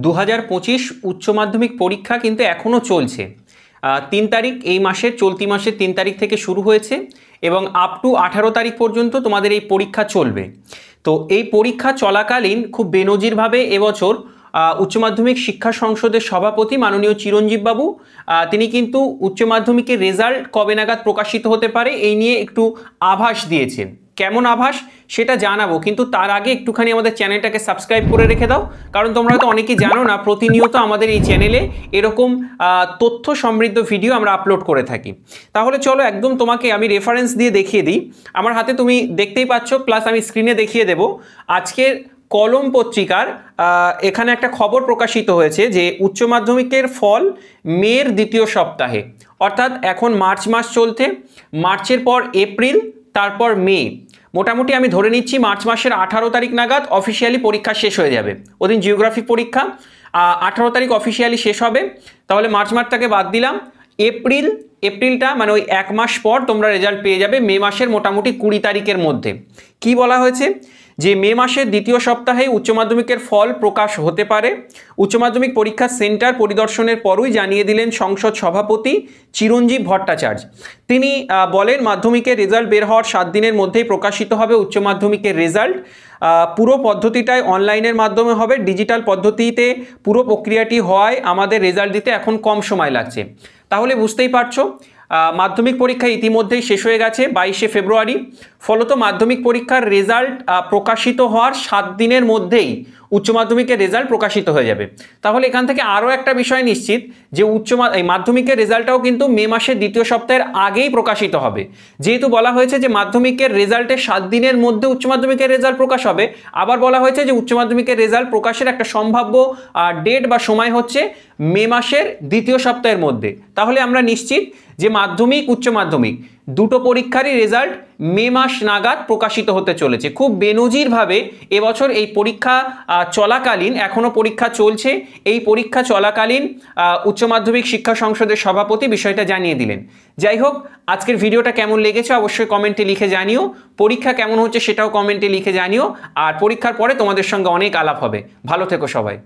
2025 উচ্চ মাধ্যমিক পরীক্ষা কিন্তু এখনও চলছে। 3 তারিখ এই মাসের, চলতি মাসের 3 তারিখ থেকে শুরু হয়েছে এবং আপ টু 18 তারিখ পর্যন্ত তোমাদের এই পরীক্ষা চলবে। তো এই পরীক্ষা চলাকালীন খুব বেনজিরভাবে এবছর উচ্চ মাধ্যমিক শিক্ষা সংসদের সভাপতি মাননীয় চিরঞ্জীব বাবু তিনি কিন্তু উচ্চ মাধ্যমিকের রেজাল্ট কবে নাগাদ প্রকাশিত হতে পারে এই নিয়ে একটু আভাস দিয়েছেন। কেমন আভাস সেটা জানাবো, কিন্তু তার আগে একটুখানি আমাদের চ্যানেলটাকে সাবস্ক্রাইব করে রেখে দাও, কারণ তোমরা হয়তো অনেকেই জানো না প্রতিনিয়ত আমাদের এই চ্যানেলে এরকম তথ্য সমৃদ্ধ ভিডিও আমরা আপলোড করে থাকি। তাহলে চলো একদম তোমাকে আমি রেফারেন্স দিয়ে দেখিয়ে দিই। আমার হাতে তুমি দেখতেই পাচ্ছ, প্লাস আমি স্ক্রিনে দেখিয়ে দেব। আজকের কলম পত্রিকার এখানে একটা খবর প্রকাশিত হয়েছে যে উচ্চ মাধ্যমিকের ফল মের দ্বিতীয় সপ্তাহে, অর্থাৎ এখন মার্চ মাস চলছে, মার্চের পর এপ্রিল, তারপর মে, মোটামুটি আমি ধরে নিচ্ছি মার্চ মাসের 18 তারিখ নাগাদ অফিসিয়ালি পরীক্ষা শেষ হয়ে যাবে। ওদিন জিওগ্রাফি পরীক্ষা, 18 তারিখ অফিসিয়ালি শেষ হবে। তাহলে মার্চ মাসটাকে বাদ দিলাম, এপ্রিলটা মানে ওই 1 মাস পর তোমরা রেজাল্ট পেয়ে যাবে মে মাসের মোটামুটি 20 তারিখের মধ্যে। কি বলা হয়েছে যে মে মাসের দ্বিতীয় সপ্তাহে উচ্চ মাধ্যমিকের ফল প্রকাশ হতে পারে। উচ্চ মাধ্যমিক পরীক্ষার সেন্টার পরিদর্শনের পরই জানিয়ে দিলেন সংসদ সভাপতি চিরঞ্জীব ভট্টাচার্য। তিনি বলেন মাধ্যমিকের রেজাল্ট বের হওয়ার 7 দিনের মধ্যেই প্রকাশিত হবে উচ্চ মাধ্যমিকের রেজাল্ট। পুরো পদ্ধতিটাই অনলাইনের মাধ্যমে হবে, ডিজিটাল পদ্ধতিতে পুরো প্রক্রিয়াটি হওয়ায় আমাদের রেজাল্ট দিতে এখন কম সময় লাগছে। তাহলে বুঝতেই পারছো মাধ্যমিক পরীক্ষা ইতিমধ্যেই শেষ হয়ে গেছে 22শে ফেব্রুয়ারি। ফলত মাধ্যমিক পরীক্ষার রেজাল্ট প্রকাশিত হওয়ার 7 দিনের মধ্যেই উচ্চ মাধ্যমিকের রেজাল্ট প্রকাশিত হয়ে যাবে। তাহলে এখান থেকে আরও একটা বিষয় নিশ্চিত যে মাধ্যমিকের রেজাল্টটাও কিন্তু মে মাসের দ্বিতীয় সপ্তাহের আগেই প্রকাশিত হবে। যেহেতু বলা হয়েছে যে মাধ্যমিকের রেজাল্টের 7 দিনের মধ্যে উচ্চ মাধ্যমিকের রেজাল্ট প্রকাশ হবে, আবার বলা হয়েছে যে উচ্চ মাধ্যমিকের রেজাল্ট প্রকাশের একটা সম্ভাব্য ডেট বা সময় হচ্ছে মে মাসের দ্বিতীয় সপ্তাহের মধ্যে। তাহলে আমরা নিশ্চিত যে মাধ্যমিক উচ্চ মাধ্যমিক দুটো পরীক্ষারই রেজাল্ট মে মাস নাগাদ প্রকাশিত হতে চলেছে। খুব বেনজিরভাবে এবছর এই পরীক্ষা চলাকালীন, এখনও পরীক্ষা চলছে, এই পরীক্ষা চলাকালীন উচ্চ মাধ্যমিক শিক্ষা সংসদের সভাপতি বিষয়টা জানিয়ে দিলেন। যাই হোক, আজকের ভিডিওটা কেমন লেগেছে অবশ্যই কমেন্টে লিখে জানিও, পরীক্ষা কেমন হচ্ছে সেটাও কমেন্টে লিখে জানিও, আর পরীক্ষার পরে তোমাদের সঙ্গে অনেক আলাপ হবে। ভালো থেকো সবাই।